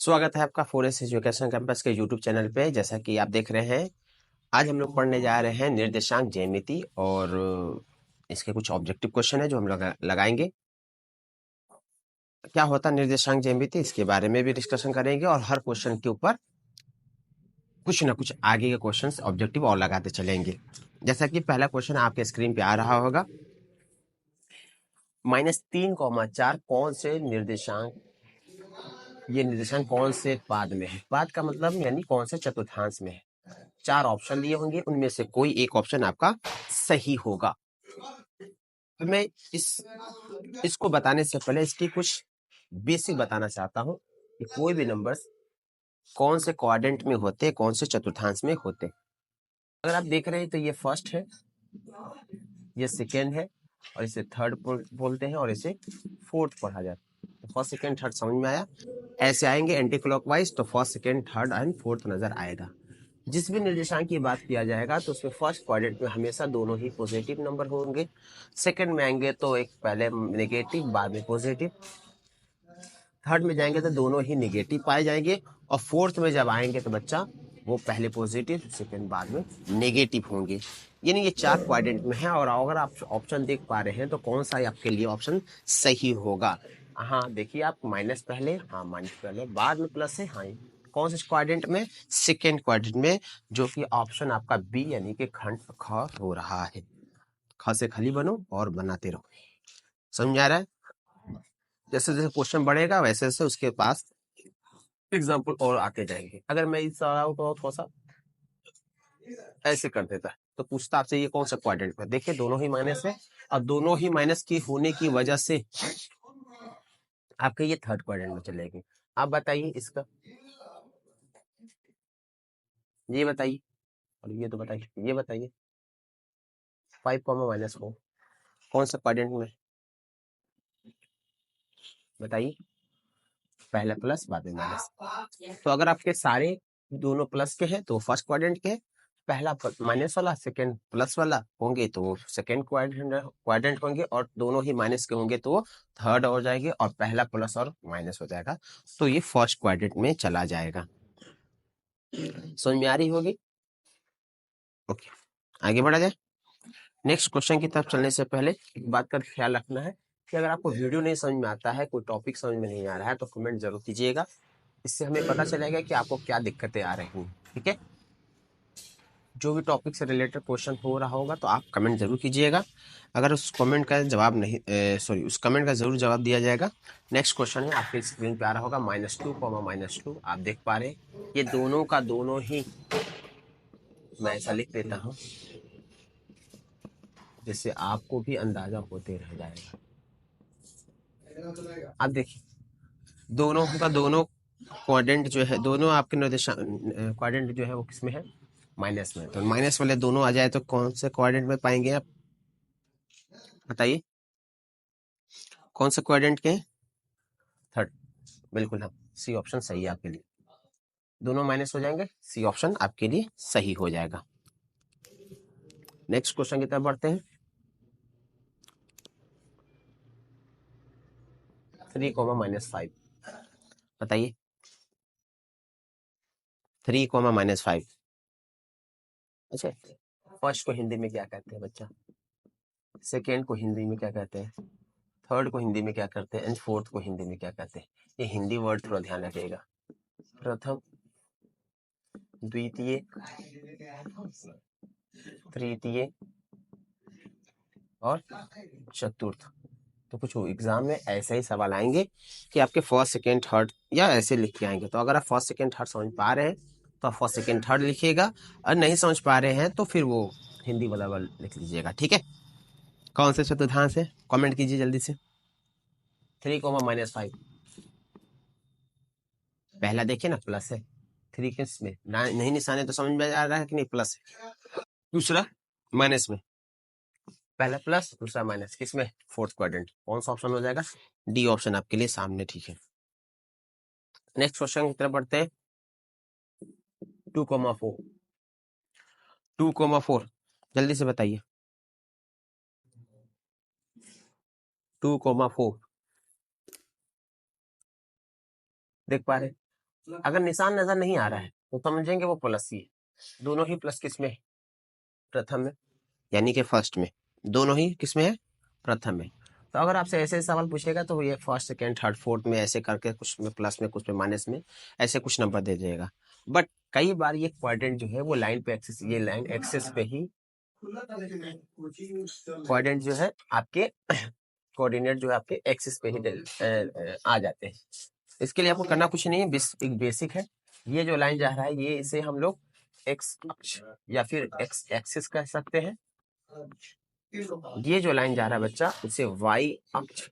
स्वागत है आपका फोरेस्ट एजुकेशन कैंपस के यूट्यूब चैनल पे। जैसा कि आप देख रहे हैं, आज हम लोग पढ़ने जा रहे हैं निर्देशांक ज्यामिति और इसके कुछ ऑब्जेक्टिव क्वेश्चन है जो हम लोग लगाएंगे। क्या होता है निर्देशांक ज्यामिति, इसके बारे में भी डिस्कशन करेंगे और हर क्वेश्चन के ऊपर कुछ ना कुछ आगे के क्वेश्चन ऑब्जेक्टिव और लगाते चलेंगे। जैसा कि पहला क्वेश्चन आपके स्क्रीन पे आ रहा होगा, -3,4 कौन से निर्देशांक, ये निर्देशांक कौन से पाद में है? पाद का मतलब यानी कौन से चतुर्थांश में है। 4 ऑप्शन दिए होंगे, उनमें से कोई एक ऑप्शन आपका सही होगा। तो मैं इसको बताने से पहले इसकी कुछ बेसिक बताना चाहता हूँ कि कोई भी नंबर्स कौन से क्वाड्रेंट में होते, कौन से चतुर्थांश में होते। अगर आप देख रहे हैं तो ये फर्स्ट है, ये सेकेंड है, और इसे थर्ड बोलते हैं, और इसे फोर्थ पढ़ा जाता है। फर्स्ट सेकेंड थर्ड समझ में आया? ऐसे आएंगे एंटी क्लॉकवाइज, तो first second third and fourth नजर आएगा। जिस भी निर्देशांक की बात किया जाएगा तो उसमें फर्स्ट क्वाड्रेंट में हमेशा दोनों ही पॉजिटिव नंबर होंगे। सेकंड में आएंगे तो एक पहले नेगेटिव बाद में पॉजिटिव, थर्ड में जाएंगे तो दोनों ही नेगेटिव पाए जाएंगे, और फोर्थ में जब आएंगे तो बच्चा वो पहले पॉजिटिव सेकंड बाद में नेगेटिव होंगे। यानी ये 4 क्वाड्रेंट में है। और अगर आप ऑप्शन देख पा रहे हैं तो कौन सा आपके लिए ऑप्शन सही होगा? हाँ देखिए, आप माइनस पहले, हाँ माइनस पहले, बाद में प्लस है। हाँ, कौन से क्वाड्रेंट में? सेकेंड क्वाड्रेंट में, जो कि ऑप्शन आपका बी यानी कि खंड ख हो रहा है। ख से खली बनो और बनाते रहो। समझ आ रहा है? जैसे जैसे क्वेश्चन बढ़ेगा वैसे वैसे उसके पास एग्जाम्पल और आते जाएंगे। अगर मैं इस सवाल को थोड़ा सा ऐसे कर देता तो पूछता आपसे ये कौन सा क्वाड्रेंट में। देखिए दोनों ही माइनस है, और दोनों ही माइनस की होने की वजह से आपके ये थर्ड क्वाड्रेंट में चलेगी। आप बताइए इसका, ये बताइए, और ये तो बताइए, ये बताइए 5, -4 कौन सा क्वाड्रेंट में? बताइए। पहले प्लस बाद में माइनस। तो अगर आपके सारे दोनों प्लस के हैं तो फर्स्ट क्वाड्रेंट के, पहला माइनस वाला सेकंड प्लस वाला होंगे तो सेकंड क्वाड्रेंट होंगे, और दोनों ही माइनस के होंगे तो थर्ड हो जाएंगे, और पहला प्लस और माइनस हो जाएगा तो ये फर्स्ट क्वाड्रेंट में चला जाएगा। समझ में आ रही होगी? ओके, आगे बढ़ा जाए। नेक्स्ट क्वेश्चन की तरफ चलने से पहले एक बात का ख्याल रखना है कि अगर आपको वीडियो नहीं समझ में आता है, कोई टॉपिक समझ में नहीं आ रहा है, तो कमेंट जरूर कीजिएगा। इससे हमें पता चलेगा कि आपको क्या दिक्कतें आ रही हैं। ठीक है, जो भी टॉपिक से रिलेटेड क्वेश्चन हो रहा होगा तो आप कमेंट जरूर कीजिएगा। अगर उस कमेंट का जवाब नहीं, सॉरी, उस कमेंट का जरूर जवाब दिया जाएगा। नेक्स्ट क्वेश्चन है, आपके स्क्रीन पे आ रहा होगा -2, आप देख पा रहे हैं ये दोनों का दोनों ही, मैं ऐसा लिख देता हूँ जिससे आपको भी अंदाजा होते रह जाएगा। आप देखिए दोनों का दोनों क्वाड्रेंट जो है, दोनों आपके निर्देशांक क्वाड्रेंट जो है वो किसमें है? माइनस में। तो माइनस वाले दोनों आ जाए तो कौन से क्वाड्रेंट में पाएंगे आप? बताइए कौन से क्वाड्रेंट के? थर्ड, बिल्कुल। हाँ, सी ऑप्शन सही है आपके लिए। दोनों माइनस हो जाएंगे, सी ऑप्शन आपके लिए सही हो जाएगा। नेक्स्ट क्वेश्चन की तरफ बढ़ते हैं। 3, -5 बताइए। 3, -5। अच्छा, फर्स्ट को हिंदी में क्या कहते हैं बच्चा? सेकेंड को हिंदी में क्या कहते हैं? थर्ड को हिंदी में क्या करते हैं? एंड फोर्थ को हिंदी में क्या कहते हैं? ये हिंदी वर्ड थोड़ा ध्यान रखिएगा। प्रथम, द्वितीय, तृतीय और चतुर्थ। तो कुछ एग्जाम में ऐसे ही सवाल आएंगे कि आपके फर्स्ट सेकेंड थर्ड या ऐसे लिख के आएंगे। तो अगर आप फर्स्ट सेकेंड थर्ड समझ पा रहे हैं तो आप फर्स्ट सेकेंड थर्ड लिखिएगा, और नहीं समझ पा रहे हैं तो फिर वो हिंदी वाला वर्ड लिख लीजिएगा। ठीक है, कौन से चतुर्थांश है? कमेंट कीजिए जल्दी से। 3, -5 पहला देखिए ना, प्लस है। 3 किस में नहीं निशान है तो समझ में आ रहा है कि नहीं, प्लस है। दूसरा माइनस में, पहला प्लस दूसरा माइनस, किसमें? Fourth quadrant. कौन सा ऑप्शन हो जाएगा? डी ऑप्शन आपके लिए सामने। ठीक है, नेक्स्ट क्वेश्चन की तरफ बढ़ते हैं। 2,4, 2,4 जल्दी से बताइए। 2,4 देख पा रहे? अगर निशान नजर नहीं आ रहा है तो समझेंगे वो प्लस ही है। दोनों ही प्लस किस में है? प्रथम में, यानी कि फर्स्ट में। दोनों ही किस में है? प्रथम में। तो अगर आपसे ऐसे सवाल पूछेगा तो ये फर्स्ट सेकेंड थर्ड फोर्थ में ऐसे करके कुछ में प्लस में कुछ में माइनस में ऐसे कुछ नंबर दे देगा। बट कई बार ये क्वाड्रेंट जो है वो लाइन पे एक्सेस, ये लाइन एक्सेस पे ही क्वाड्रेंट जो है आपके कोऑर्डिनेट जो है आपके एक्सिस पे ही आ जाते हैं। इसके लिए आपको करना कुछ नहीं है, एक बेसिक है। ये जो लाइन जा रहा है ये इसे हम लोग एक्स अक्ष या फिर एक्स एक्सिस कह सकते हैं। ये जो लाइन जा रहा है बच्चा उसे वाई अक्ष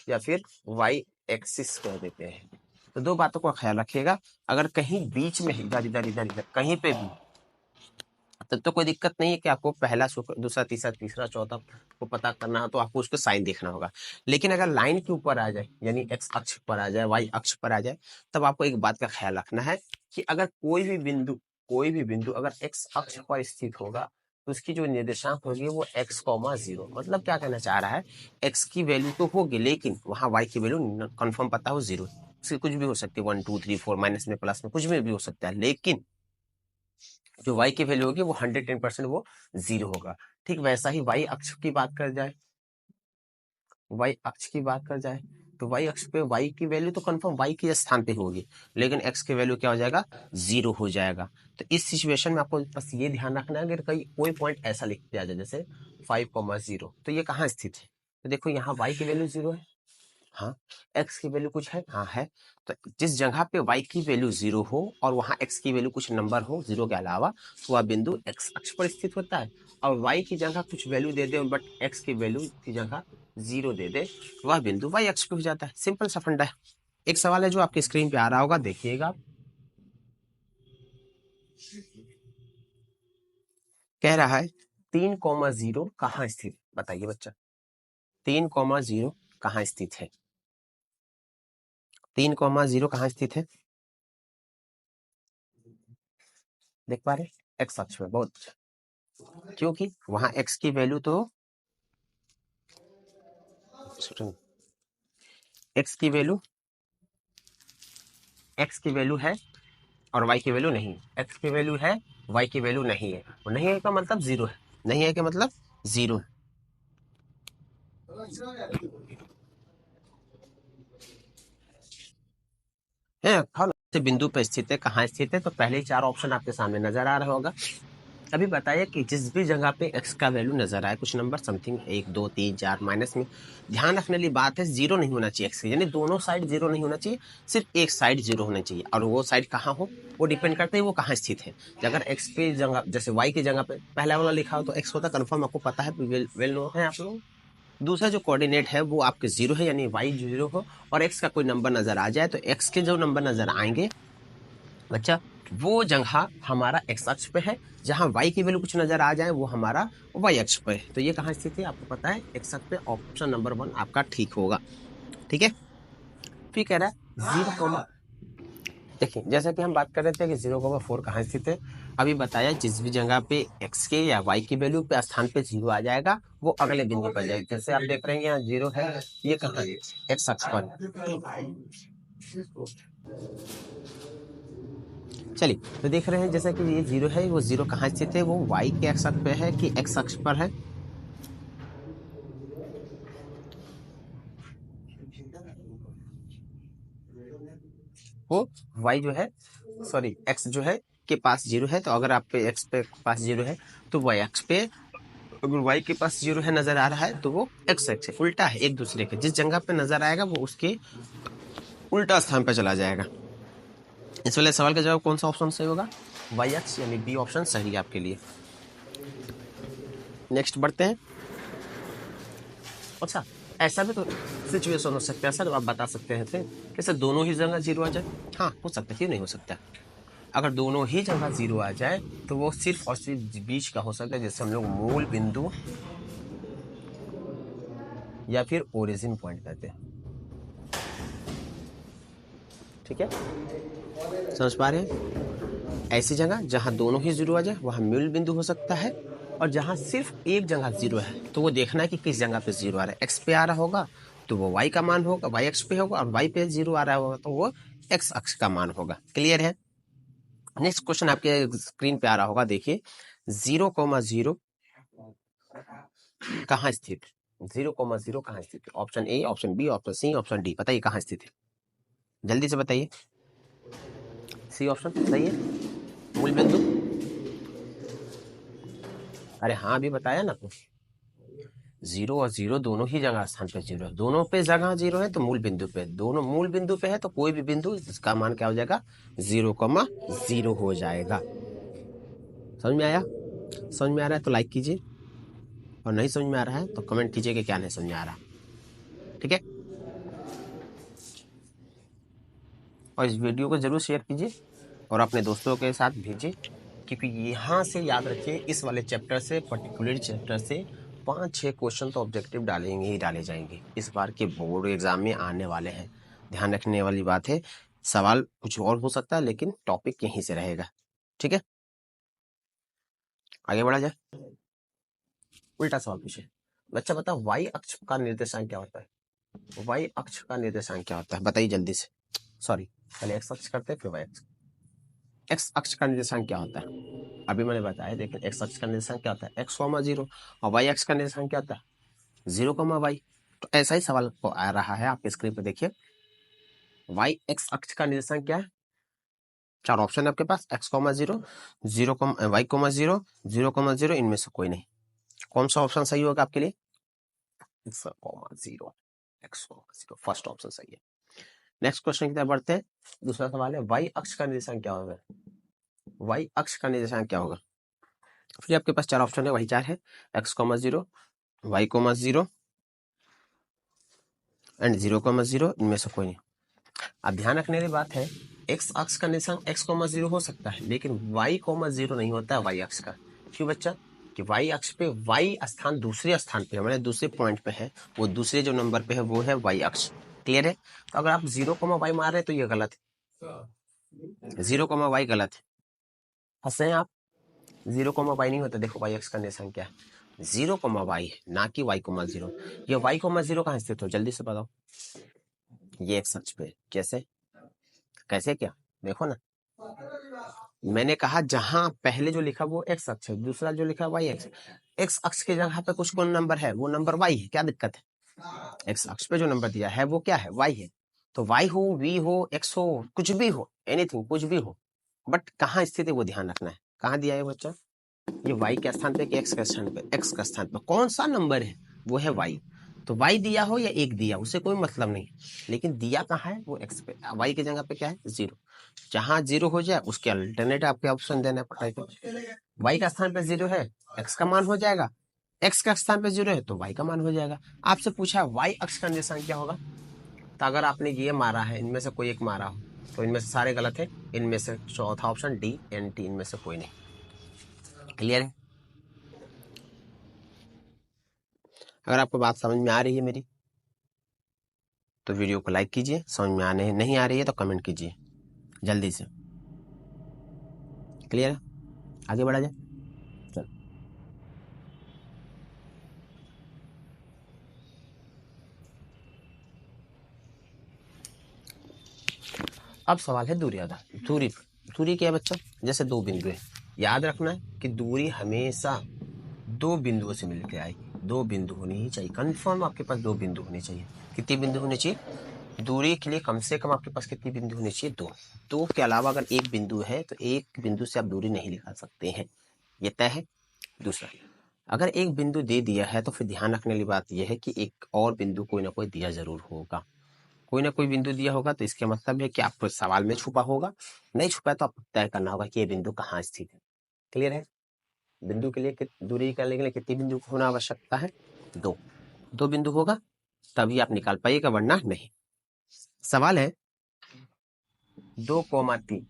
या फिर वाई एक्सिस कह देते हैं। तो दो बातों का ख्याल रखिएगा, अगर कहीं बीच में इधर इधर इधर इधर कहीं पे भी तब तो कोई दिक्कत नहीं है कि आपको पहला दूसरा तीसरा तीसरा चौथा को पता करना हो तो आपको उसको साइन देखना होगा। लेकिन अगर लाइन के ऊपर आ जाए यानी एक्स अक्ष पर आ जाए, वाई अक्ष पर आ जाए, तब आपको एक बात का ख्याल रखना है कि अगर कोई भी बिंदु अगर एक्स अक्ष पर स्थित होगा तो उसकी जो निर्देशांक होगी वो एक्स कॉमा जीरो। मतलब क्या कहना चाह रहा है, एक्स की वैल्यू तो होगी लेकिन वहां वाई की वैल्यू कंफर्म पता हो जीरो। उसकी कुछ भी हो सकती है, 1 2 3 4 माइनस में प्लस में कुछ में भी हो सकता है, लेकिन जो y की वैल्यू होगी वो 110% वो जीरो होगा। ठीक वैसा ही y अक्ष की बात कर जाए, y अक्ष की बात कर जाए तो y अक्ष पे y की वैल्यू तो कंफर्म y के स्थान पे ही होगी, लेकिन x की वैल्यू क्या हो जाएगा, जीरो हो जाएगा। तो इस सिचुएशन में आपको बस ये ध्यान रखना है, अगर कोई पॉइंट ऐसा लिख दिया जाए जैसे 5,0 तो ये कहाँ स्थित है? तो देखो यहाँ y की वैल्यू जीरो है, हाँ x की वैल्यू कुछ है, हाँ है। तो जिस जगह पे y की वैल्यू जीरो हो और वहां x की वैल्यू कुछ नंबर हो जीरो के अलावा तो वह बिंदु x अक्ष पर स्थित होता है। और y की जगह कुछ value they they but x की वैल्यू की जगह जीरो दे दे, वह बिंदु y अक्ष पे हो जाता है। सिंपल सा फंडा है। एक सवाल है जो आपके स्क्रीन पे आ रहा होगा, देखिएगा आप। कह रहा है 3,0 कहाँ स्थित, बताइए बच्चा 3,0 कहाँ स्थित है? 3,0 कहाँ स्थित है? देख पा रहे, एक्स अक्ष में। बहुत अच्छा, क्योंकि वहां x की वैल्यू तो x की वैल्यू है और y की वैल्यू नहीं है। x की वैल्यू है, y की वैल्यू नहीं है, और नहीं है का मतलब जीरो है, नहीं है का मतलब जीरो है। बिंदु पर स्थित है, कहाँ स्थित है? तो पहले ही चार ऑप्शन आपके सामने नजर आ रहा होगा। अभी बताइए कि जिस भी जगह पे x का वैल्यू नजर आए, कुछ नंबर समथिंग 1 2 3 4 माइनस में, ध्यान रखने वाली बात है जीरो नहीं होना चाहिए x की, यानी दोनों साइड जीरो नहीं होना चाहिए, सिर्फ एक साइड जीरो होना चाहिए। और वो साइड कहाँ हो वो डिपेंड करता है वो कहाँ स्थित है। अगर x पे जगह जैसे y की जगह पे पहला वाला लिखा हो तो x होता कन्फर्म, आपको पता है, वेल नो है आप लोग। दूसरा जो कोऑर्डिनेट है वो आपके जीरो है यानी y जीरो हो और x का कोई नंबर नजर आ जाए तो x के जो नंबर नजर आएंगे बच्चा वो जगह हमारा x अक्ष पे है, जहां y की वैल्यू कुछ नजर आ जाए वो हमारा y अक्ष पे है। तो ये कहाँ स्थित है आपको पता है, x अक्ष पे। ऑप्शन नंबर 1 आपका ठीक होगा। ठीक है, फिर कह रहा है 0, देखिए जैसा कि हम बात कर रहे थे कि 0,4 कहाँ स्थित है। अभी बताया जिस भी जगह पे x के या y की वैल्यू पे स्थान पे जीरो आ जाएगा वो अगले बिंदु पर जाएगा। जैसे आप देख रहे हैं यहाँ जीरो है, ये कहाँ है, x अक्ष पर। चलिए तो देख रहे हैं जैसा कि ये जीरो है, वो जीरो कहाँ स्थित है, वो y के एक्स अक्ष पे है कि x अक्ष पर है? वो y जो है सॉरी x जो है के पास जीरो है। तो अगर आप पे x पे पास जीरो है तो y अक्ष पे, अगर y के पास जीरो है नजर आ रहा है तो वो x अक्ष है, उल्टा है एक दूसरे के। जिस जगह पे नजर आएगा वो उसके उल्टा स्थान पे चला जाएगा। इस वाले सवाल का जवाब कौन सा ऑप्शन सही होगा, y अक्ष यानी बी ऑप्शन सही है आपके लिए। नेक्स्ट बढ़ते हैं। अच्छा ऐसा भी तो सिचुएशन हो सकता है सर, आप बता सकते हैं थे कैसे दोनों ही जगह जीरो आ जाए? हाँ हो सकता है, क्यों नहीं हो सकता। अगर दोनों ही जगह जीरो आ जाए तो वो सिर्फ और सिर्फ बीच का हो सकता है, जैसे हम लोग मूल बिंदु या फिर ओरिजिन पॉइंट कहते हैं। ठीक है, समझ पा रहे हैं? ऐसी जगह जहां दोनों ही जीरो आ जाए वहां मूल बिंदु हो सकता है, और जहां सिर्फ एक जगह जीरो है तो वो देखना है कि किस जगह पे जीरो आ रहा है, एक्स पे आ रहा होगा तो वो y का मान होगा, y अक्ष पे होगा, और y पे 0 आ रहा होगा तो वो x अक्ष का मान होगा। क्लियर है? नेक्स्ट क्वेश्चन आपके स्क्रीन पे आ रहा होगा, देखिए 0,0 कहाँ स्थित? 0,0 कहाँ स्थित है? Option A, option B, option C, option D, बताइए कहाँ स्थित है? जल्दी से बताइए। सी ऑप्शन सही है, मूल बिंदु। अरे हाँ, अभी बताया ना, तो 0 और 0 दोनों ही जगह स्थान पे 0 है, दोनों पे जगह 0 है तो मूल बिंदु पे, दोनों मूल बिंदु पे है तो कोई भी बिंदु इसका मान क्या हो जाएगा? 0,0 हो जाएगा। समझ में आया? समझ में आ रहा है तो लाइक कीजिए, और नहीं समझ में आ रहा है तो कमेंट कीजिए कि क्या नहीं समझ में आ रहा। ठीक है, और इस वीडियो को जरूर शेयर कीजिए और अपने दोस्तों के साथ भेजिए, क्योंकि यहाँ से याद रखिए, इस वाले चैप्टर से, पर्टिकुलर चैप्टर से 5-6 क्वेश्चन तो ऑब्जेक्टिव डालेंगे ही डाले जाएंगे, इस बार के बोर्ड एग्जाम में आने वाले हैं। ध्यान रखने वाली बात है, सवाल कुछ और हो सकता है लेकिन टॉपिक यहीं से रहेगा। ठीक है, आगे बढ़ा जाए। उल्टा सवाल पूछे, बच्चा बता वाई अक्ष का निर्देशांक क्या होता है? वाई अक्ष का निर्देशांक क्या होता है, बताइए जल्दी से। सॉरी, पहले एक्स अक्ष करते हैं फिर वाई अक्ष। एक्स अक्ष का निर्देशांक क्या होता है? अभी मैंने बताया, लेकिन एक्स अक्ष का निर्देशांक क्या होता है? x,0, और वाई अक्ष का निर्देशांक क्या होता है? 0,y। तो ऐसा ही सवाल को आ रहा है आपके स्क्रीन पे, देखिए वाई एक्स अक्ष का निर्देशांक क्या है? 4 ऑप्शन है आपके पास, x,0, 0, y,0, 0,0, इनमें से कोई नहीं। कौन सा ऑप्शन सही होगा आपके लिए? x,0 फर्स्ट ऑप्शन सही है। नेक्स्ट क्वेश्चन की तरफ बढ़ते हैं। दूसरा सवाल है, वाई अक्ष का निर्देशांक क्या होगा? वाई अक्ष का निर्देशांक क्या होगा? फिर आपके पास 4 ऑप्शन है, वही 4 है, x,0, y,0 एंड 0,0, इनमें से कोई नहीं। अब ध्यान रखने की बात है, एक्स अक्ष का निर्देशांक x,0 हो सकता है, लेकिन y,0 नहीं होता है वाई अक्ष का। क्यों बच्चा? कि वाई अक्ष पे वाई स्थान दूसरे स्थान पे, हमारे दूसरे पॉइंट पे है, वो दूसरे जो नंबर पे है वो है वाई अक्ष। क्लियर है? तो अगर आप 0,y मार रहे हैं तो ये गलत है, 0,y गलत है। हंसे हैं आप? 0,y नहीं होता। देखो वाई अक्ष का निर्देशांक क्या है? 0,y है, ना कि y,0। ये y,0 कहाँ स्थित हो, जल्दी से बताओ। ये एक्स अक्ष पे। कैसे? कैसे क्या? देखो ना, मैंने कहा जहां पहले जो लिखा वो एक्स अक्ष है, दूसरा जो लिखा वाई अक्ष। एक्स अक्ष के जगह पे कुछ नंबर है, वो नंबर वाई है, क्या दिक्कत है? एक्स अक्ष पे जो नंबर दिया है वो क्या है? वाई है। तो वाई हो, वी हो, एक्स हो, कुछ भी हो, एनीथिंग, कुछ भी हो, बट कहाँ स्थित है वो ध्यान रखना है। कहाँ दिया है बच्चा? ये वाई के स्थान पे कि एक्स के स्थान पे? एक्स का स्थान पे कौन सा नंबर है? वो है वाई। तो वाई दिया हो या एक दिया, उससे कोई मतलब नहीं, लेकिन दिया कहाँ है? वो एक्स पे। वाई की जगह पे क्या है? 0। जहां 0 हो जाए उसके अल्टरनेट आपके ऑप्शन देना पड़ेगा। वाई का स्थान पे 0 है, एक्स का मान हो जाएगा। एक्स का स्थान पे 0 है तो वाई का मान हो जाएगा। आपसे पूछा वाई अक्ष का निर्देशांक क्या होगा, तो अगर आपने ये मारा है, इनमें से कोई एक मारा हो, तो इनमें से सारे गलत है, इनमें से चौथा ऑप्शन डी एंड टी, इनमें से कोई नहीं। क्लियर है? अगर आपको बात समझ में आ रही है मेरी, तो वीडियो को लाइक कीजिए, समझ में आने नहीं आ रही है तो कमेंट कीजिए जल्दी से। क्लियर है? आगे बढ़ा जाए। चलो, अब सवाल है दूरी आधार। दूरी, दूरी क्या है बच्चा? जैसे दो बिंदु है, याद रखना है कि दूरी हमेशा दो बिंदुओं से मिलकर आएगी। दो बिंदु होनी ही चाहिए, कंफर्म आपके पास दो बिंदु होने चाहिए। कितने बिंदु होने चाहिए? दूरी के लिए कम से कम आपके पास कितनी बिंदु होने चाहिए? दो। दो के अलावा अगर एक बिंदु है तो एक बिंदु से आप दूरी नहीं निकाल सकते हैं, ये तय है। दूसरा, अगर एक बिंदु दे दिया है तो फिर ध्यान रखने वाली बात यह है कि एक और बिंदु कोई ना कोई दिया जरूर होगा। कोई ना कोई बिंदु दिया होगा तो इसके मतलब है कि आपको सवाल में छुपा होगा, नहीं छुपा है तो आपको तय करना होगा कि ये बिंदु कहाँ स्थित है। क्लियर है? बिंदु के लिए दूरी निकालने के लिए कितनी बिंदु होना आवश्यकता है? दो। दो बिंदु होगा तभी आप निकाल पाइएगा, वरना नहीं। सवाल है 2,3,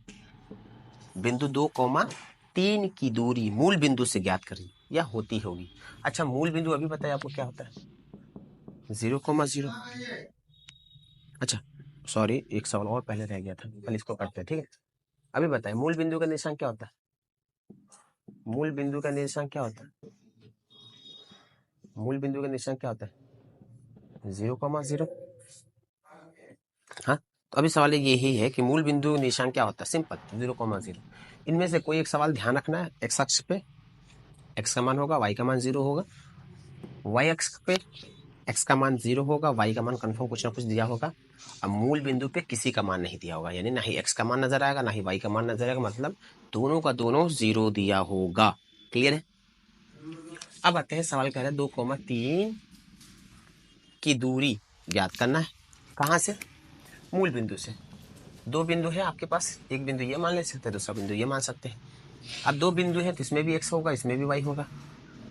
बिंदु 2,3 की दूरी मूल बिंदु से ज्ञात करें, या होती होगी। अच्छा, मूल बिंदु अभी बताया आपको क्या होता है? 0,0। अच्छा सॉरी, एक सवाल और पहले रह गया था, कल इसको करते हैं। ठीक है, अभी बताए मूल बिंदु का निशान क्या होता है? मूल बिंदु का निशान क्या होता है? मूल बिंदु का निशान क्या होता है? 0,0। हाँ, तो अभी सवाल यही है कि मूल बिंदु निशान क्या होता है, सिंपल 0,0। इनमें से कोई एक सवाल ध्यान रखना है, एक्स अक्ष पे एक्स का मान होगा, वाई का मान 0 होगा, वाई अक्ष पे एक्स का मान 0 होगा, वाई का मान कंफर्म कुछ ना कुछ दिया होगा। अब मूल बिंदु पे किसी का मान नहीं दिया होगा, यानी ना ही एक्स का मान नजर आएगा ना ही वाई का मान नजर आएगा, मतलब दोनों का दोनों 0 दिया होगा। क्लियर है। अब आते हैं सवाल कह रहे हैं 2,3 की दूरी ज्ञात करना है। कहाँ से, मूल बिंदु से। दो बिंदु है आपके पास, एक बिंदु ये मान ले सकते हैं, दूसरा बिंदु ये मान सकते हैं। अब दो बिंदु है तो इसमें भी एक्स होगा, इसमें भी वाई होगा,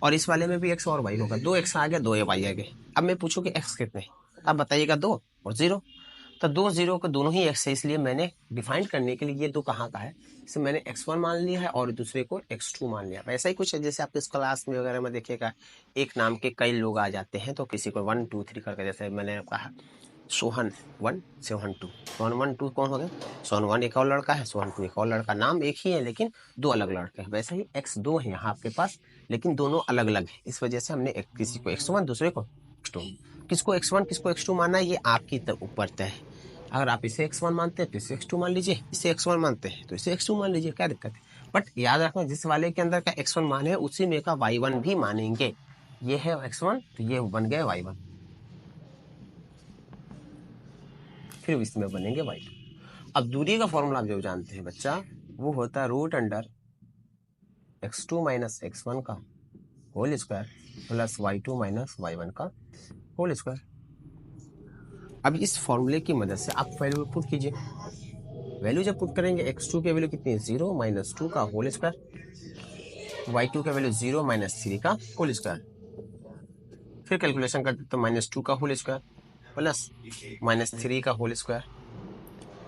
और इस वाले में भी एक्स और वाई होगा। दो एक्स आ गया, दो वाई आ गए। अब मैं पूछूं कि एक्स कितने, अब बताइएगा 2 और 0। तो 2 0 को दोनों ही एक्स है, इसलिए मैंने डिफाइन करने के लिए ये 2 कहाँ का है, इसे मैंने x1 मान लिया है और दूसरे को x2 मान लिया। ऐसा ही कुछ है जैसे आपके क्लास में वगैरह में देखिएगा, एक नाम के कई लोग आ जाते हैं, तो किसी को 1 2 3 करके, जैसे मैंने कहा सोहन 1 सोहन 2, सोहन 1 2 कौन हो गए, सोहन 1 एक और लड़का है, सोहन 2 एक और लड़का, नाम एक ही है लेकिन दो अलग लड़के हैं। वैसे ही x2 है यहाँ आपके पास, लेकिन दोनों अलग अलग है, इस वजह से हमने किसी को x1 दूसरे को x2। किसको x1 किसको x2 मानना है ये आपकी ऊपर तय है। अगर आप इसे x1 मानते हैं तो इसे x2 मान लीजिए, इसे x1 मानते हैं तो इसे x2 मान लीजिए, क्या दिक्कत है। बट याद रखना जिस वाले के अंदर का x1 मान है उसी में का y1 भी मानेंगे। ये है x1 तो ये बन गए y1, फिर इसमें बनेंगे y2। अब दूरी का फॉर्मूला आप जो जानते हैं बच्चा, वो होता है √अंडर x2 माइनस x1 का whole square plus y2 minus y1 का होल स्क्वायर। अब इस फॉर्मूले की मदद से आप वैल्यू पुट कीजिए। वैल्यू जब पुट करेंगे x2 की वैल्यू कितनी है, 0 माइनस 2 का होल स्क्वायर, y2 का वैल्यू 0 माइनस 3 का होल स्क्वायर। फिर कैलकुलेशन करते तो -2 का होल स्क्वायर प्लस -3 का होल स्क्वायर।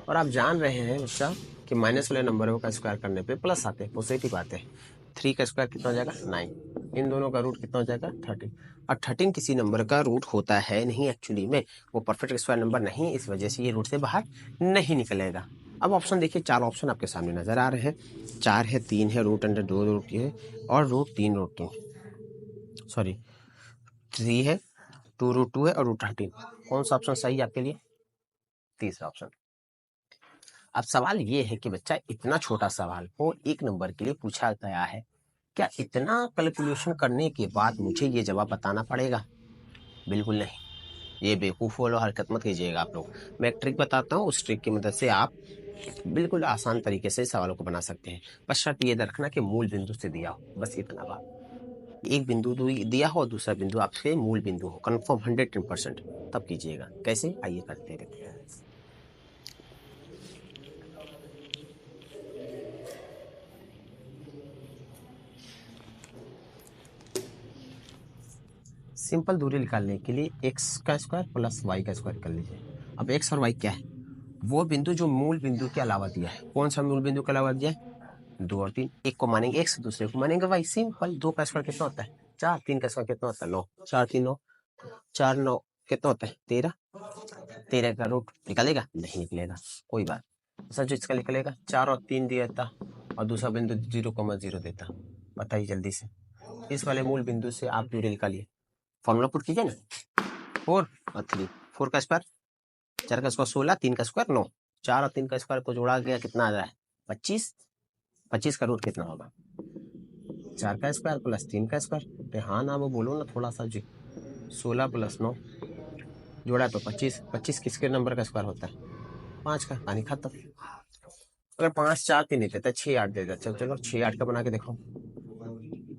और आप जान रहे हैं बच्चा कि माइनस वाले नंबरों का स्क्वायर करने पे प्लस आते हैं, पॉजिटिव आते हैं। 3 का स्क्वायर कितना हो जाएगा, 9। इन दोनों का रूट कितना हो जाएगा, 13। और 13 किसी नंबर का रूट होता है नहीं, एक्चुअली में वो परफेक्ट स्क्वायर नंबर नहीं, इस वजह से ये रूट से बाहर नहीं निकलेगा। अब ऑप्शन देखिए, 4 ऑप्शन आपके सामने नजर आ रहे हैं। 4 है, 3 है, √2 रूट है, और √3 सॉरी 3 है, 2√2 है और √13। कौन सा ऑप्शन सही है आपके लिए, तीसरा ऑप्शन। अब सवाल ये है कि बच्चा इतना छोटा सवाल हो 1 नंबर के लिए पूछा गया है, क्या इतना कैलकुलेशन करने के बाद मुझे ये जवाब बताना पड़ेगा, बिल्कुल नहीं। ये बेवकूफ़ वाला हरकत मत कीजिएगा आप लोग। मैं एक ट्रिक बताता हूँ, उस ट्रिक की मदद से आप बिल्कुल आसान तरीके से सवालों को बना सकते हैं। बस शर्त ये रखना कि मूल बिंदु से दिया हो, बस इतना बात। एक बिंदु दिया हो, दूसरा बिंदु आपसे मूल बिंदु हो, कंफर्म 110%, तब कीजिएगा। कैसे, आइए करते रहते हैं। सिंपल दूरी निकालने के लिए एक्स का स्क्वायर प्लस वाई का स्क्वायर कर लीजिए। अब एक्स और वाई क्या है, वो बिंदु जो मूल बिंदु के अलावा दिया है। कौन सा मूल बिंदु के अलावा दिया है, 2 और 3। एक को मानेंगे एक्स, दूसरे को मानेंगे वाई। सिंपल। 2 का स्क्वायर कितना होता है, 4। 3 का स्क्वायर कितना होता है, 9। 4 3 9, 4 9 कितना होता है, 13। 13 का रूट निकलेगा, नहीं निकलेगा, कोई बात। सर जो इसका निकलेगा, 4 और 3 दिया था और दूसरा बिंदु 0,0 देता। बताइए जल्दी से, इस वाले मूल बिंदु से आप दूरी निकालिए। फॉर्मूला पुट कीजिए ना, 4 और 3। 4 का स्क्वायर, 4 का स्क्वायर 16, 3 का स्क्वायर 9। 4 और 3 का स्क्वायर को जोड़ा गया, कितना आ रहा है, 25। 25 का रूट कितना होगा, 4 का स्क्वायर प्लस 3 का स्क्वायर। हाँ ना वो बोलो ना थोड़ा सा जी। 16 प्लस 9 जोड़ा तो 25। 25 किसके नंबर का स्क्वायर होता है, 5 का। पानी खत्म। अगर 5 4 3 नहीं देता, 6 8 दे देता। चलो 6 8 का बना के देखो,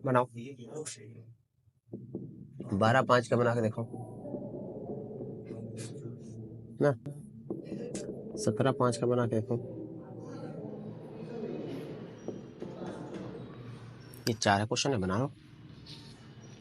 बनाओ। 12 5 का बना के देखो ना, 17 5 का बना के देखो। ये 4 क्वेश्चन है, बना लो।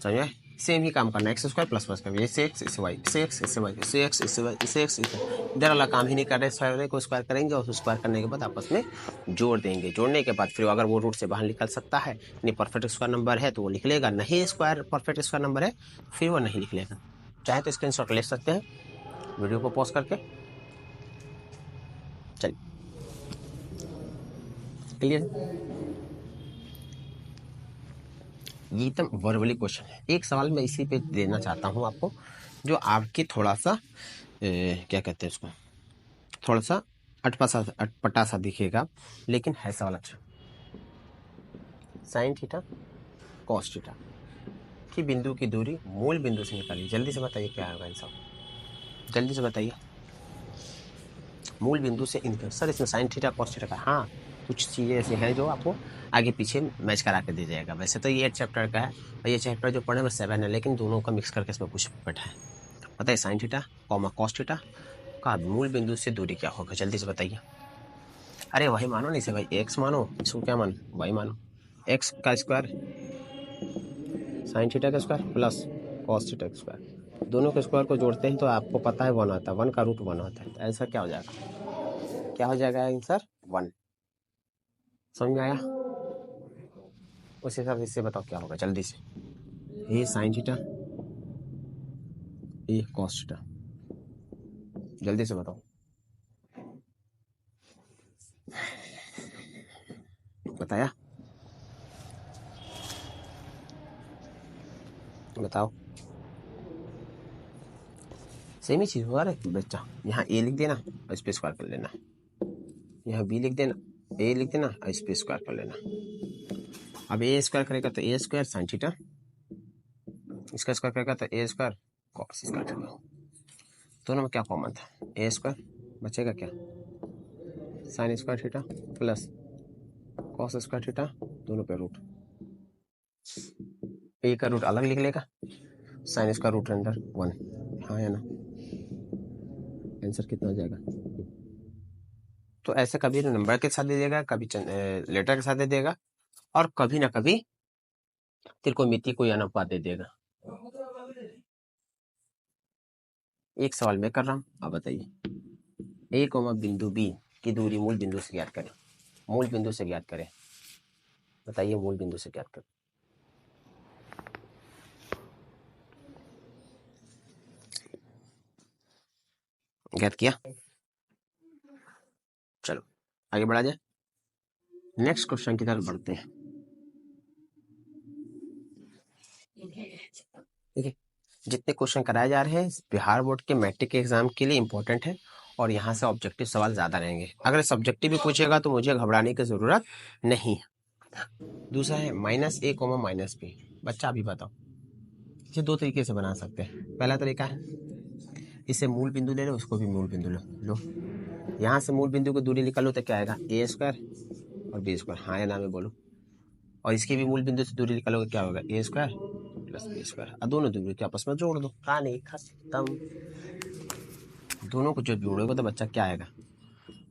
समझ में, सेम ही काम करना है, एक्स स्क्वायर प्लस का, इसे एक्स इसे वाई, इसे एक्स इसे वाई, इसे एक्स इसे वाई, इसे एक्स इसे। इधर वाला काम ही नहीं कर रहे, सारे को स्क्वायर करेंगे और स्क्वायर करने के बाद आपस में जोड़ देंगे। जोड़ने के बाद फिर अगर वो रूट से बाहर निकल सकता है, नहीं परफेक्ट स्क्वायर नंबर है तो वो निकलेगा, नहीं स्क्वायर परफेक्ट स्क्वायर नंबर है फिर वो नहीं निकलेगा। चाहे तो स्क्रीनशॉट ले सकते हैं वीडियो को पॉज करके। चलिए, क्लियर। ये एकदम वर्बली क्वेश्चन है। एक सवाल मैं इसी पे देना चाहता हूँ आपको जो आपके थोड़ा सा क्या कहते हैं उसको, थोड़ा सा अटपटा सा दिखेगा, लेकिन है सवाल अच्छा। साइन थीटा कॉस थीटा की बिंदु की दूरी मूल बिंदु से निकालिए। जल्दी से बताइए क्या होगा आंसर, जल्दी से बताइए। मूल बिंदु से इनका सर इसमें साइन थीटा कॉस थीटा का, हाँ कुछ चीज़ें ऐसे हैं जो आपको आगे पीछे मैच करा के दे जाएगा। वैसे तो ये 8 चैप्टर का है और ये चैप्टर जो पढ़े में 7 है, लेकिन दोनों का मिक्स करके इसमें कुछ बैठा है। बताइए sine theta comma cos theta का मूल बिंदु से दूरी क्या होगा, जल्दी से बताइए। अरे वही मानो नहीं से भाई, एक्स मानो, इसको क्या मानो, वाई मानो। एक्स का स्क्वायर साइन थीटा का स्क्वायर प्लस कॉस थीटा का स्क्वायर, दोनों के स्क्वायर को जोड़ते हैं तो आपको पता है 1 आता है, 1 का रूट 1 होता है। तो ऐसा क्या हो जाएगा, क्या हो जाएगा आंसर 1। समझ में आया? उस हिसाब से इससे बताओ क्या होगा जल्दी से। ये साइन थीटा, ये कॉस थीटा, जल्दी से बताओ। बताया, बताओ। सेम ही चीज हुआ रे बच्चा, यहाँ ए लिख देना और इस पे स्क्वायर कर लेना, यहाँ बी लिख देना, ए लिख देना और इस पे स्क्वायर कर लेना। अब ए स्क्वायर करेगा तो ए स्क्वायर साइन थीटा, इसका स्क्वायर करेगा तो ए स्क्वायर कॉस स्क्वायर थीटा। दोनों में क्या कॉमन था, ए स्क्वायर बचेगा क्या, sine square theta plus cos square theta, दोनों पे रूट, ए का रूट अलग लिख लेगा, साइन स्क्वायर रूट अंडर 1, हाँ या ना। आंसर कितना हो जाएगा। तो ऐसे कभी नंबर के साथ दे देगा, कभी लेटर के साथ दे देगा, और कभी ना कभी त्रिकोणमिति कोई अनुपात दे देगा। एक सवाल मैं कर रहा हूँ, आप बताइए। ए कोमा बिंदु बी की दूरी मूल बिंदु से ज्ञात करें, मूल बिंदु से ज्ञात करें। बताइए मूल बिंदु से ज्ञात करें। ज्ञात किया, चलो आगे बढ़ा जाए, नेक्स्ट क्वेश्चन की तरफ बढ़ते हैं। देखिए जितने क्वेश्चन कराए जा रहे हैं बिहार बोर्ड के मैट्रिक के एग्जाम के लिए इंपॉर्टेंट है, और यहाँ से ऑब्जेक्टिव सवाल ज्यादा रहेंगे। अगर सब्जेक्टिव भी पूछेगा तो मुझे घबराने की जरूरत नहीं। दूसरा है माइनस ए कोमा माइनस बी, बच्चा अभी बताओ। इसे दो तरीके से बना सकते हैं। पहला तरीका है इसे मूल बिंदु ले लो, उसको भी मूल बिंदु लो, यहाँ से मूल बिंदु को दूरी निकालो तो क्या आएगा ए स्क्वायर और बी स्क्वायर, हाँ या ना में बोलो। और इसके भी मूल बिंदु से दूरी निकालोगे क्या होगा ए स्क्वायर प्लस बी स्क्वायर, और दोनों दूरी के आपस में जोड़ दो, कहानी खत्म। दोनों को जब जोड़ोगे तो बच्चा क्या आएगा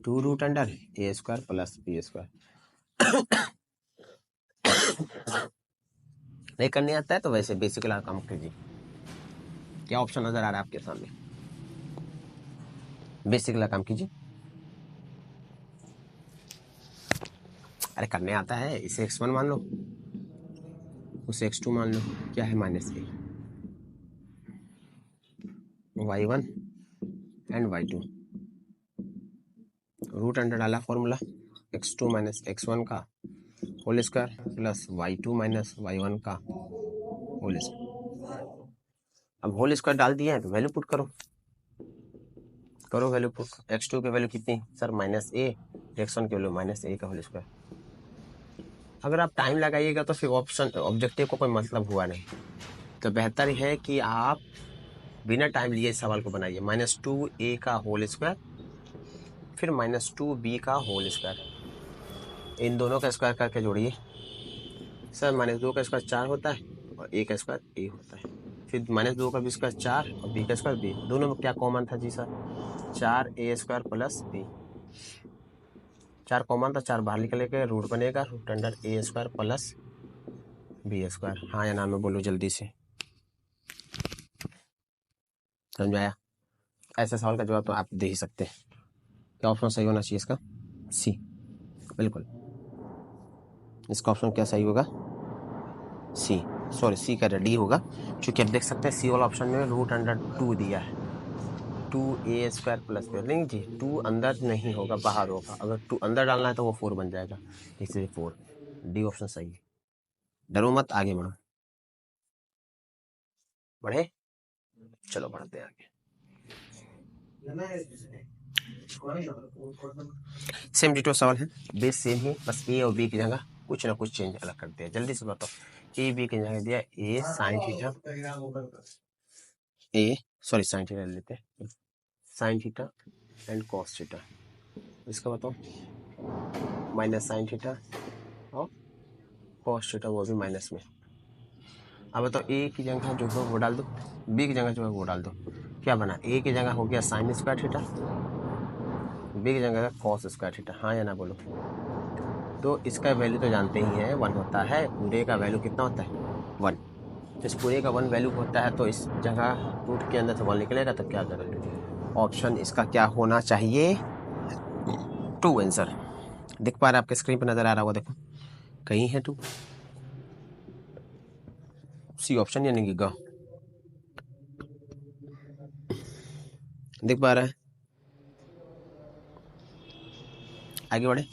2 रूट अंडर ए स्क्वायर प्लस बी स्क्वायर। नहीं करने आता है तो वैसे बेसिक वाला काम कीजिए। क्या ऑप्शन नजर आ रहा है आपके सामने, बेसिक वाला काम कीजिए। अरे करने आता है, इसे x1 मान लो, उसे x2 मान लो, क्या है minus A, y1 and y2, root under डाला फॉर्मूला x2 माइनस x1 का whole square plus y2 minus y1 का होल स्क्वायर। अब होल स्क्वायर डाल दिया है तो वैल्यू पुट करो, करो वैल्यू पुट। x2 की वैल्यू कितनी सर माइनस ए, x1 की वैल्यू माइनस ए का होल स्क्वायर। अगर आप टाइम लगाइएगा तो फिर ऑप्शन ऑब्जेक्टिव को कोई मतलब हुआ नहीं, तो बेहतर है कि आप बिना टाइम लिए इस सवाल को बनाइए। -2a का होल स्क्वायर फिर -2b का होल स्क्वायर, इन दोनों का स्क्वायर करके जोड़िए। सर -2 का स्क्वायर 4 होता है और a का स्क्वायर a होता है, फिर -2 का भी स्क्वायर 4 और b का स्क्वायर b, दोनों में क्या कॉमन था जी sir 4a square plus b, 4 common था, 4 बाहर निकलेगा रूट बनेगा root under a square plus b square, हाँ या ना में बोलो जल्दी से। समझ में आया? ऐसे सवाल का जवाब तो आप दे ही सकते हैं। क्या ऑप्शन सही होना चाहिए इसका, सी, बिल्कुल इसका ऑप्शन क्या सही होगा, सी, सॉरी सी का डी होगा, क्योंकि आप देख सकते हैं सी वाला ऑप्शन में रूट अंडर 2 दिया है, 2a स्क्वायर प्लस बी, नहीं जी 2 अंदर नहीं होगा बाहर होगा, अगर 2 अंदर डालना है तो वो 4 बन जाएगा, इसलिए 4, डी ऑप्शन सही है। डरो मत, आगे बढ़ो, बढ़े। चलो बढ़ते हैं आगे। सेम डिटो सवाल है, बेस सेम ही, बस ए और बी की जगह कुछ ना कुछ चेंज अलग करते हैं। जल्दी से बताओ। ए बी की जगह दिया ए साइन थीटा, ए सॉरी साइन थीटा लेते हैं, sine theta and cos theta. इसका बताओ माइनस साइन थीटा और कॉस थीटा, वो भी माइनस में। अब बताओ ए की जगह जो है वो डाल दो, बी की जगह जो है वो डाल दो। क्या बना, ए की जगह हो गया साइन स्क्वायर थीटा, बी की जगह कॉस स्क्वायर थीटा। हाँ या ना बोलो। तो इसका वैल्यू तो जानते ही हैं 1 होता है, पूरे का वैल्यू कितना होता है 1। तो इस पूरे का 1 वैल्यू होता है, तो इस जगह रूट के अंदर से 1 निकलेगा, तो क्या करेंगे, ऑप्शन इसका क्या होना चाहिए 2 आंसर। देख पा रहे आपके स्क्रीन पर नजर आ रहा होगा, देखो कहीं है 2, सी ऑप्शन यानी कि ग, देख पा रहा है। आगे बढ़े।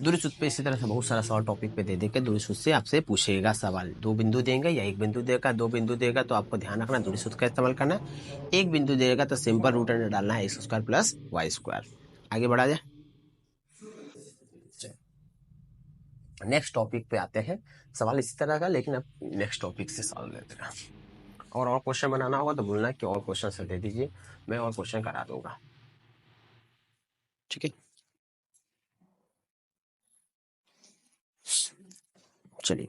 दूरी सूत्र पे इसी तरह से बहुत सारा सवाल टॉपिक पे दे दे के दूरी सूत्र से आपसे पूछेगा सवाल। 2 बिंदु देंगे या 1 बिंदु देगा, 2 बिंदु देगा तो आपको ध्यान रखना दूरी सूत्र का इस्तेमाल करना है। 1 बिंदु देगा तो सिंपल रूट अंडर डालना है x square plus Y square. आगे बढ़ा जाए। नेक्स्ट टॉपिक पे आते हैं। सवाल इसी तरह का, लेकिन अब नेक्स्ट टॉपिक से सवाल लेते हैं। और क्वेश्चन बनाना होगा तो बोलना कि और क्वेश्चन से दे दीजिए, मैं और क्वेश्चन करा दूंगा, ठीक है। चलिए,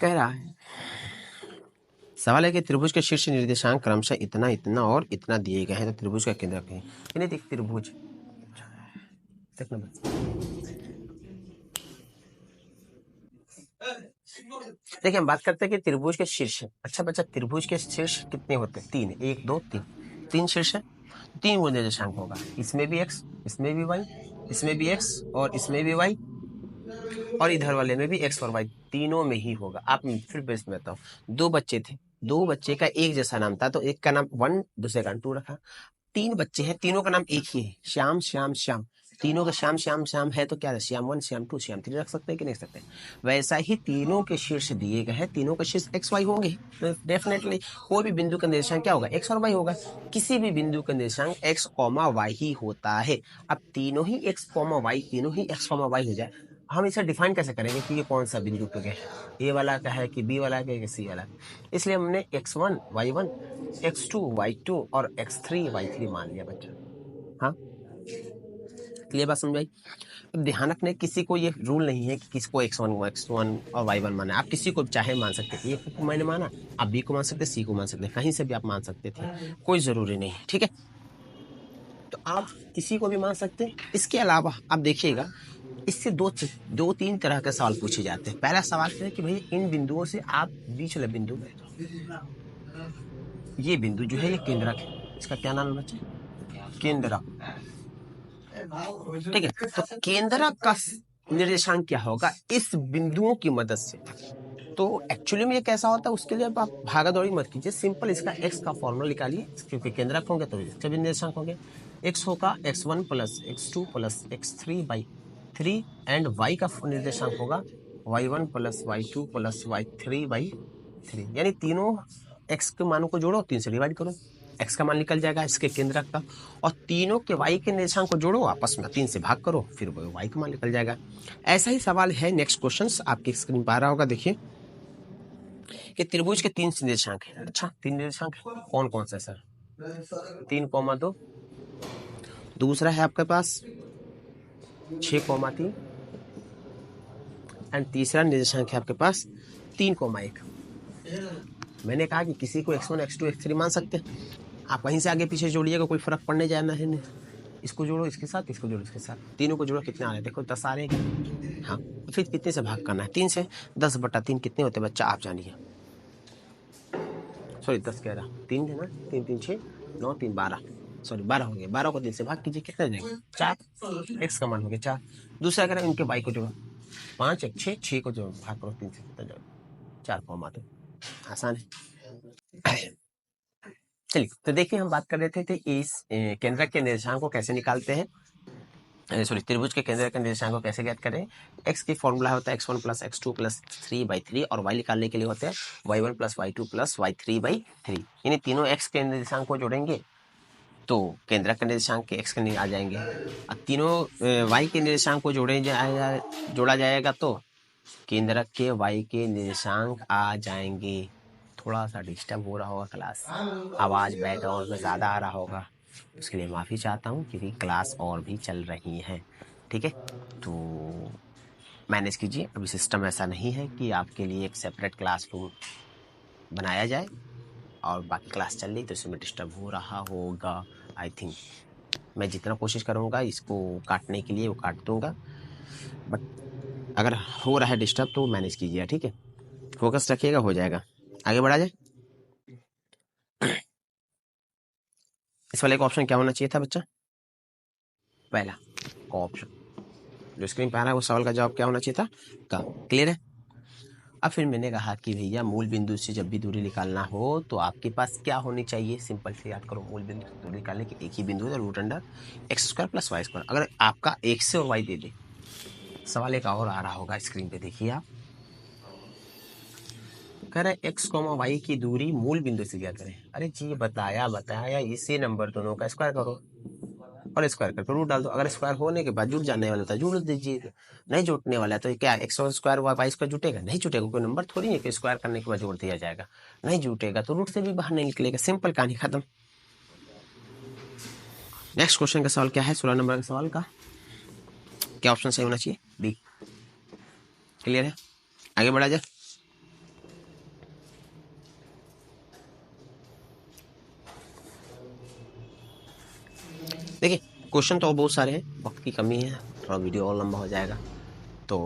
कह रहा है सवाल है कि त्रिभुज के शीर्ष निर्देशांक क्रमशः इतना इतना और इतना दिए गए हैं, तो त्रिभुज का केंद्र कहीं नहीं देख, त्रिभुज देखना बस। देखिए हम बात करते हैं कि त्रिभुज के शीर्ष, अच्छा बच्चा त्रिभुज के शीर्ष कितने होते हैं, 3, 1 2 3, 3 शीर्ष है, 3 वो निर्देशांक होगा, इसमें भी x, इसमें भी y, इसमें भी x और इसमें भी y, और इधर वाले में भी x और y, तीनों में ही होगा। आप फिर बेस में बताओ, 2 बच्चे थे, 2 बच्चे का एक जैसा नाम था, तो एक का नाम 1 दूसरे का 2 रखा। 3 बच्चे हैं, तीनों का नाम एक ही है, श्याम श्याम श्याम, तीनों का श्याम श्याम श्याम है, तो क्या है श्याम 1 श्याम 2 श्याम 3 रख सकते हैं कि नहीं सकते। वैसा ही तीनों के शीर्ष दिए गए हैं, तीनों के शीर्ष एक्स वाई होंगे, डेफिनेटली कोई भी बिंदु का निर्देशांक क्या होगा, एक्स और वाई होगा। किसी भी बिंदु का निर्देशांक एक्स कॉमा वाई ही होता है। अब तीनों ही एक्स कॉमा वाई, तीनों ही एक्स कॉमा वाई हो जाए, हम इसे डिफाइन कैसे करेंगे कि ये कौन सा बिंदु पे है, ए वाला का है कि बी वाला का है कि सी वाला। इसलिए हमने x1 y1 x2 y2 और x3 y3 मान लिया बच्चा। हाँ क्लियर बात समझ आई। अब ध्यान रखने, किसी को ये रूल नहीं है कि किसको x1 x1 और y1 माना है, आप किसी को चाहे मान सकते थे, ए को मैंने माना, आप बी को मान सकते, सी को मान सकते, कहीं से भी आप मान सकते थे, कोई जरूरी नहीं, ठीक है। तो आप किसी को भी मान सकते हैं। इसके अलावा आप देखिएगा, इससे दो तीन तरह के सवाल पूछे जाते हैं। पहला सवाल है कि भाई इन बिंदुओं से आप बीच वाले बिंदु में, ये बिंदु जो है ये केंद्रक है, इसका क्या नाम है बच्चे, केंद्रक, ठीक है। तो केंद्रक का निर्देशांक क्या होगा इस बिंदुओं की मदद से। तो एक्चुअली में ये कैसा होता है, उसके लिए आप भागा दौड़ी मत कीजिए, सिंपल इसका एक्स का फॉर्मूला निकालिए, क्योंकि केंद्रक होंगे तो इसके भी निर्देशांक होंगे। एक्स होगा x1 plus x2 plus x3 by 3 and y का निर्देशांक होगा y1 plus y2 plus y3 by 3, यानी तीनों x के मानों को जोड़ो, 3 से डिवाइड करो, x का मान निकल जाएगा इसके केंद्रक का, और तीनों के y के निर्देशांक को जोड़ो आपस में, 3 से भाग करो, फिर y का मान निकल जाएगा। ऐसा ही सवाल है, नेक्स्ट क्वेश्चन आपकी स्क्रीन पर आ रहा होगा, देखिए कि त्रिभुज के 3 निर्देशांक है। अच्छा 3 निर्देशांक कौन कौन सा है सर, 3,2, दूसरा है आपके पास 6,3 एंड तीसरा निर्देशांक है आपके पास 3,1। मैंने कहा कि किसी को x1 x2 x3 मान सकते हैं, आप कहीं से आगे पीछे जोड़िएगा, कोई फर्क पड़ने जाना है नहीं। इसको जोड़ो इसके साथ, इसको जोड़ो इसके साथ, तीनों को जोड़ो, कितने आ रहे हैं देखो 10 आ रहे हैं। हाँ फिर कितने से भाग करना है, 3 से, 10/3 कितने होते हैं बच्चा आप जानिए, सॉरी 10 कह रहा, 3 है ना, 3 3 6 9 3 12, सॉरी 12 हो गए, 12 को 3 से भाग कीजिए, कितने जाएंगे 4, एक्स का मान हो गया 4। दूसरा कह रहा है इनके वाई को जोड़ो, 5 1 6, 6 को जोड़ो, भाग करो 3 से, कितना जाओ 4 को मातो, आसान है। चलिए तो देखिए हम बात कर रहे थे इस केंद्रक के निर्देशांक को कैसे निकालते हैं। सॉरी त्रिभुज के केंद्र का निर्देशांक को कैसे ज्ञात करें। x की फॉर्मूला होता है x1 प्लस x2 प्लस 3/3 और y निकालने के लिए होते हैं y1 plus y2 plus y3/3। यानी तीनों x के निर्देशांक को जोड़ेंगे तो केंद्र का निर्देशांक के x के आ जाएंगे और तीनों y के निर्देशांक को जोड़ा जाएगा तो केंद्र के y के निर्देशांक आ जाएंगे। थोड़ा सा डिस्टर्ब हो रहा होगा क्लास, आवाज बैकग्राउंड में ज़्यादा आ रहा होगा, उसके लिए माफ़ी चाहता हूँ क्योंकि क्लास और भी चल रही है। ठीक है, तो मैनेज कीजिए। अभी सिस्टम ऐसा नहीं है कि आपके लिए एक सेपरेट क्लासरूम बनाया जाए और बाकी क्लास चल रही तो इसमें डिस्टर्ब हो रहा होगा। आई थिंक मैं जितना कोशिश करूँगा इसको काटने के लिए वो काट दूँगा, बट अगर हो रहा है डिस्टर्ब तो मैनेज कीजिए। ठीक है, फोकस रखिएगा, हो जाएगा। आगे बढ़ा जाए। इस वाले का ऑप्शन क्या होना चाहिए था बच्चा? पहला ऑप्शन जो स्क्रीन पे आ रहा है वो सवाल का जवाब क्या होना चाहिए था? का। क्लियर है? अब फिर मैंने कहा कि भैया मूल बिंदु से जब भी दूरी निकालना हो तो आपके पास क्या होनी चाहिए? सिंपल से याद करो, मूल बिंदु से दूरी निकालने की एक ही बिंदु है, root under X square plus Y square. अगर आपका एक्स और वाई दे दे, सवाल एक और आ रहा होगा स्क्रीन पे, देखिए आप। कह रहे एक्स कॉमा वाई की दूरी मूल बिंदु से क्या करें? अरे जी बताया इसी नंबर दोनों का स्क्वायर करो और स्क्वायर करके रूट डाल दो। अगर स्क्वायर होने के बाद जुट जाने वाला था जुड़ दीजिए, नहीं जुटने वाला है तो क्या एक्स स्क्वायर वाई स्क्वायर जुटेगा? नहीं जुटेगा, कोई नंबर थोड़ी है कि स्क्वायर करने के बाद जोड़ दिया जाएगा। नहीं जुटेगा तो रूट से भी बाहर नहीं निकलेगा। सिंपल, कहानी खत्म। नेक्स्ट क्वेश्चन का सवाल क्या है? 16 नंबर के सवाल का क्या ऑप्शन सही होना चाहिए? बी। क्लियर है? आगे बढ़ा जाए। देखिए क्वेश्चन तो बहुत सारे हैं, वक्त की कमी है, थोड़ा वीडियो और लंबा हो जाएगा। तो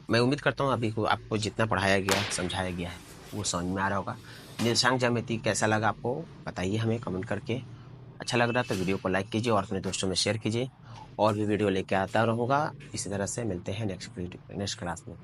मैं उम्मीद करता हूँ अभी को आपको जितना पढ़ाया गया समझाया गया है वो समझ में आ रहा होगा। निर्देशांक ज्यामिति कैसा लगा आपको बताइए हमें कमेंट करके। अच्छा लग रहा है तो वीडियो को लाइक कीजिए और अपने दोस्तों में शेयर कीजिए। और भी वीडियो लेके आता रहूँगा। इसी तरह से मिलते हैं नेक्स्ट क्लास में।